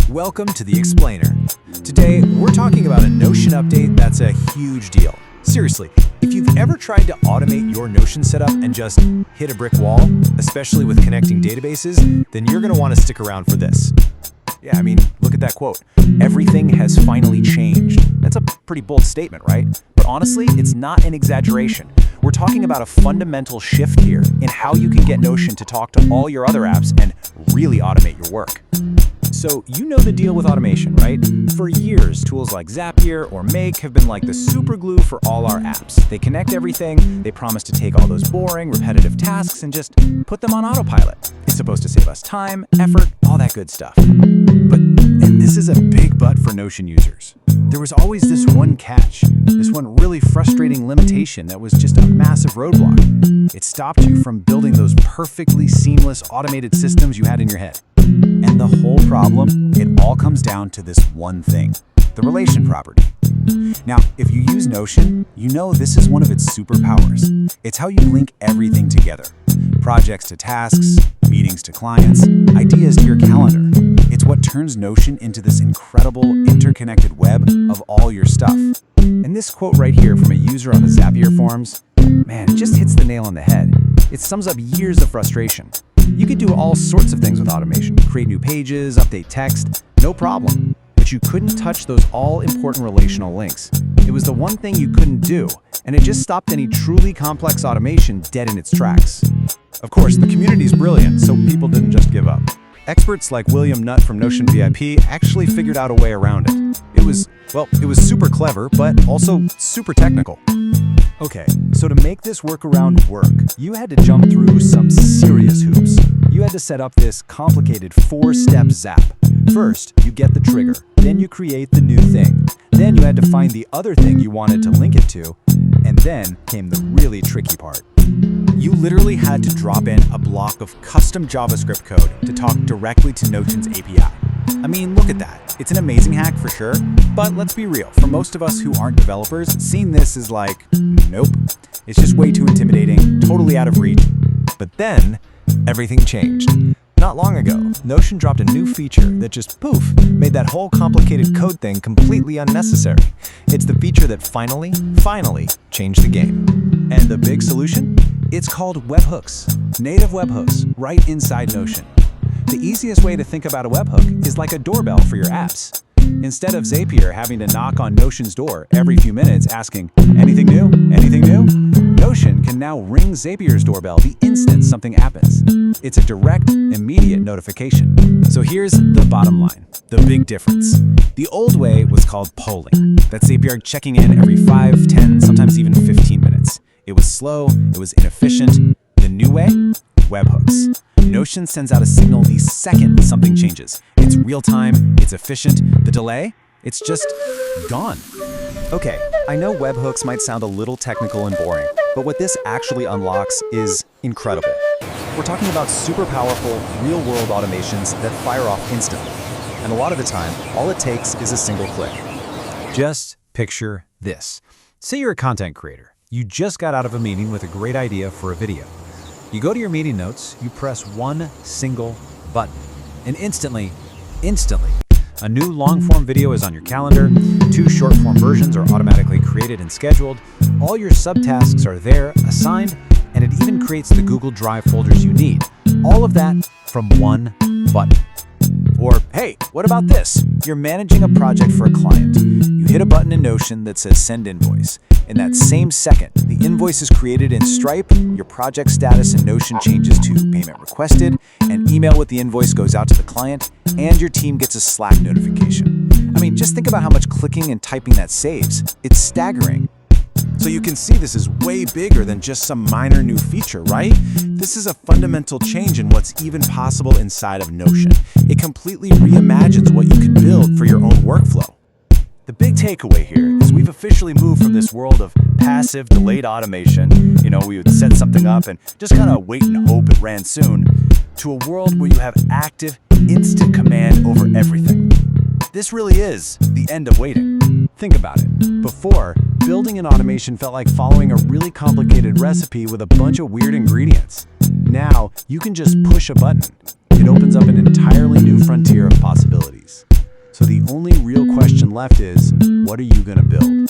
Welcome to The Explainer. Today, we're talking about a Notion update that's a huge deal. Seriously, if you've ever tried to automate your Notion setup and just hit a brick wall, especially with connecting databases, then you're going to want to stick around for this. Yeah, I mean, look at that quote. Everything has finally changed. That's a pretty bold statement, right? But honestly, it's not an exaggeration. We're talking about a fundamental shift here in how you can get Notion to talk to all your other apps and really automate your work. So you know the deal with automation, right? For years, tools like Zapier or Make have been like the super glue for all our apps. They connect everything, they promise to take all those boring, repetitive tasks and just put them on autopilot. It's supposed to save us time, effort, all that good stuff. And this is a big but for Notion users. There was always this one catch, this one really frustrating limitation that was just a massive roadblock. It stopped you from building those perfectly seamless automated systems you had in your head. And the whole problem, it all comes down to this one thing, the relation property. Now, if you use Notion, you know this is one of its superpowers. It's how you link everything together. Projects to tasks, meetings to clients, ideas to your calendar. It's what turns Notion into this incredible interconnected web of all your stuff. And this quote right here from a user on the Zapier forums, man, just hits the nail on the head. It sums up years of frustration. You could do all sorts of things with automation, create new pages, update text, no problem. But you couldn't touch those all-important relational links. It was the one thing you couldn't do, and it just stopped any truly complex automation dead in its tracks. Of course, the community's brilliant, so people didn't just give up. Experts like William Nutt from Notion VIP actually figured out a way around it. It was super clever, but also super technical. Okay, so to make this workaround work, you had to jump through some serious hoops. You had to set up this complicated 4-step zap. First, you get the trigger, then you create the new thing. Then you had to find the other thing you wanted to link it to, and then came the really tricky part. You literally had to drop in a block of custom JavaScript code to talk directly to Notion's API. I mean, look at that. It's an amazing hack for sure, but let's be real. For most of us who aren't developers, seeing this is like, nope. It's just way too intimidating, totally out of reach. But then, everything changed. Not long ago, Notion dropped a new feature that just poof, made that whole complicated code thing completely unnecessary. It's the feature that finally changed the game. And the big solution? It's called webhooks. Native webhooks, right inside Notion. The easiest way to think about a webhook is like a doorbell for your apps. Instead of Zapier having to knock on Notion's door every few minutes asking, anything new? Anything new? Notion can now ring Zapier's doorbell the instant something happens. It's a direct, immediate notification. So here's the bottom line, the big difference. The old way was called polling. That's Zapier checking in every 5, 10, sometimes even 15 minutes. It was slow, it was inefficient. The new way? Webhooks. Notion sends out a signal the second something changes. It's real time, it's efficient. The delay? It's just gone. Okay, I know webhooks might sound a little technical and boring, but what this actually unlocks is incredible. We're talking about super powerful, real-world automations that fire off instantly. And a lot of the time, all it takes is a single click. Just picture this. Say you're a content creator. You just got out of a meeting with a great idea for a video. You go to your meeting notes, you press one single button, and instantly, a new long-form video is on your calendar, 2 short-form versions are automatically created and scheduled, all your subtasks are there, assigned, and it even creates the Google Drive folders you need. All of that from one button. Or, hey, what about this? You're managing a project for a client. You hit a button in Notion that says Send Invoice. In that same second, the invoice is created in Stripe, your project status in Notion changes to Payment Requested, an email with the invoice goes out to the client, and your team gets a Slack notification. I mean, just think about how much clicking and typing that saves. It's staggering. So you can see this is way bigger than just some minor new feature, right? This is a fundamental change in what's even possible inside of Notion. It completely reimagines what you can build for your own workflow. The big takeaway here is we've officially moved from this world of passive, delayed automation, we would set something up and just kind of wait and hope it ran soon, to a world where you have active, instant command over everything. This really is the end of waiting. Think about it. Before, building an automation felt like following a really complicated recipe with a bunch of weird ingredients. Now, you can just push a button. It opens up an entirely new frontier of possibilities. So the only real question left is, what are you going to build?